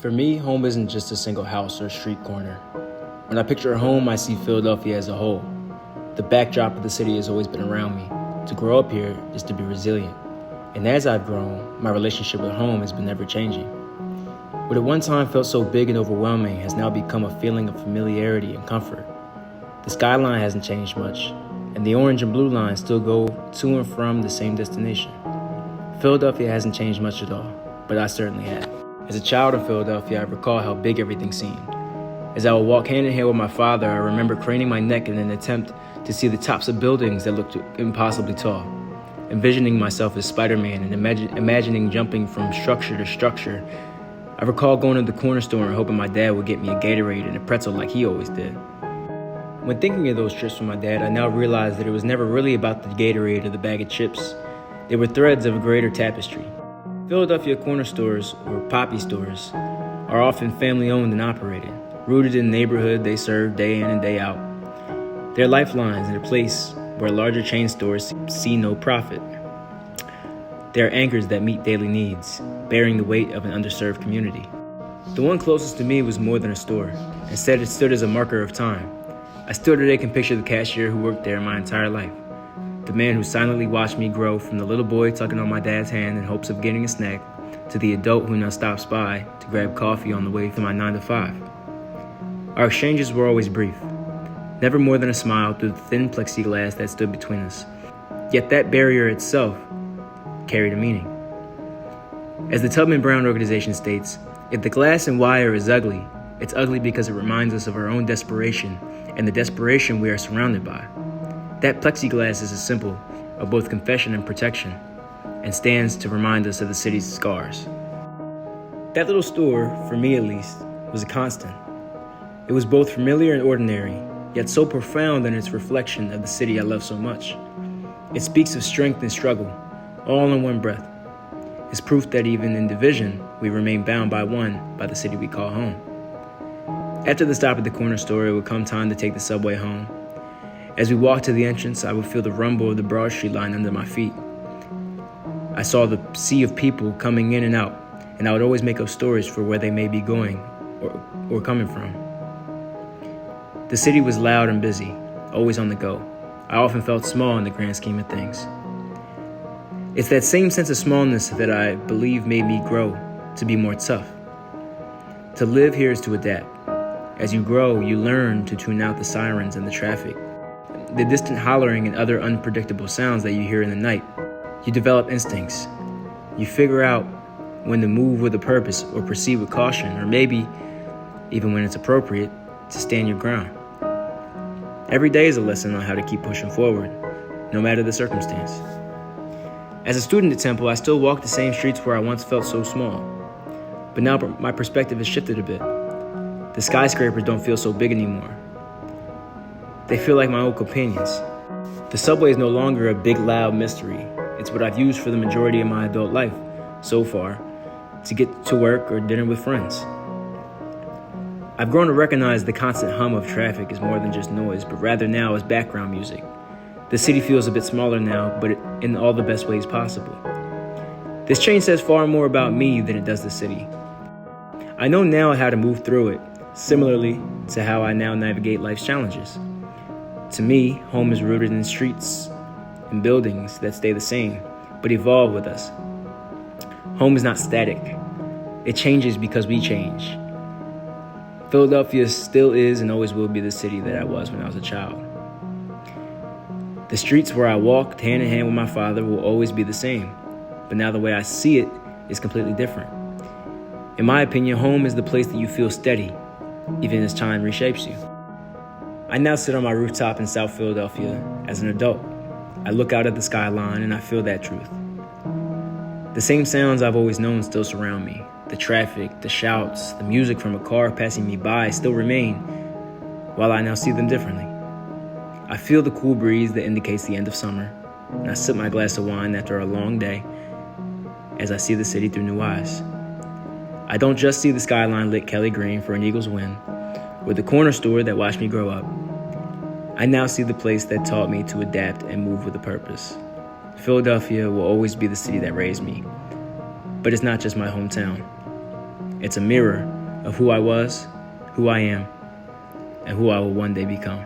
For me, home isn't just a single house or street corner. When I picture a home, I see Philadelphia as a whole. The backdrop of the city has always been around me. To grow up here is to be resilient. And as I've grown, my relationship with home has been ever-changing. What at one time felt so big and overwhelming has now become a feeling of familiarity and comfort. The skyline hasn't changed much, and the orange and blue lines still go to and from the same destination. Philadelphia hasn't changed much at all, but I certainly have. As a child in Philadelphia, I recall how big everything seemed. As I would walk hand in hand with my father, I remember craning my neck in an attempt to see the tops of buildings that looked impossibly tall, envisioning myself as Spider-Man and imagining jumping from structure to structure. I recall going to the corner store and hoping my dad would get me a Gatorade and a pretzel like he always did. When thinking of those trips with my dad, I now realize that it was never really about the Gatorade or the bag of chips. They were threads of a greater tapestry. Philadelphia corner stores, or poppy stores, are often family-owned and operated, rooted in the neighborhood they serve day in and day out. They're lifelines in a place where larger chain stores see no profit. They're anchors that meet daily needs, bearing the weight of an underserved community. The one closest to me was more than a store. Instead, it stood as a marker of time. I still today can picture the cashier who worked there my entire life. The man who silently watched me grow from the little boy tugging on my dad's hand in hopes of getting a snack to the adult who now stops by to grab coffee on the way to my 9 to 5. Our exchanges were always brief, never more than a smile through the thin plexiglass that stood between us. Yet that barrier itself carried a meaning. As the Tubman Brown organization states, if the glass and wire is ugly, it's ugly because it reminds us of our own desperation and the desperation we are surrounded by. That plexiglass is a symbol of both confession and protection, and stands to remind us of the city's scars. That little store, for me at least, was a constant. It was both familiar and ordinary, yet so profound in its reflection of the city I love so much. It speaks of strength and struggle, all in one breath. It's proof that even in division, we remain bound by the city we call home. After the stop at the corner store, it would come time to take the subway home. As we walked to the entrance, I would feel the rumble of the Broad Street line under my feet. I saw the sea of people coming in and out, and I would always make up stories for where they may be going or coming from. The city was loud and busy, always on the go. I often felt small in the grand scheme of things. It's that same sense of smallness that I believe made me grow to be more tough. To live here is to adapt. As you grow, you learn to tune out the sirens and the traffic, the distant hollering and other unpredictable sounds that you hear in the night. You develop instincts. You figure out when to move with a purpose or proceed with caution, or maybe, even when it's appropriate, to stand your ground. Every day is a lesson on how to keep pushing forward, no matter the circumstance. As a student at Temple, I still walk the same streets where I once felt so small. But now my perspective has shifted a bit. The skyscrapers don't feel so big anymore. They feel like my old companions. The subway is no longer a big, loud mystery. It's what I've used for the majority of my adult life, so far, to get to work or dinner with friends. I've grown to recognize the constant hum of traffic is more than just noise, but rather now as background music. The city feels a bit smaller now, but in all the best ways possible. This change says far more about me than it does the city. I know now how to move through it, similarly to how I now navigate life's challenges. To me, home is rooted in streets and buildings that stay the same, but evolve with us. Home is not static. It changes because we change. Philadelphia still is and always will be the city that I was when I was a child. The streets where I walked hand in hand with my father will always be the same, but now the way I see it is completely different. In my opinion, home is the place that you feel steady, even as time reshapes you. I now sit on my rooftop in South Philadelphia as an adult. I look out at the skyline and I feel that truth. The same sounds I've always known still surround me. The traffic, the shouts, the music from a car passing me by still remain, while I now see them differently. I feel the cool breeze that indicates the end of summer, and I sip my glass of wine after a long day as I see the city through new eyes. I don't just see the skyline lit Kelly green for an Eagles win, or the corner store that watched me grow up. I now see the place that taught me to adapt and move with a purpose. Philadelphia will always be the city that raised me, but it's not just my hometown. It's a mirror of who I was, who I am, and who I will one day become.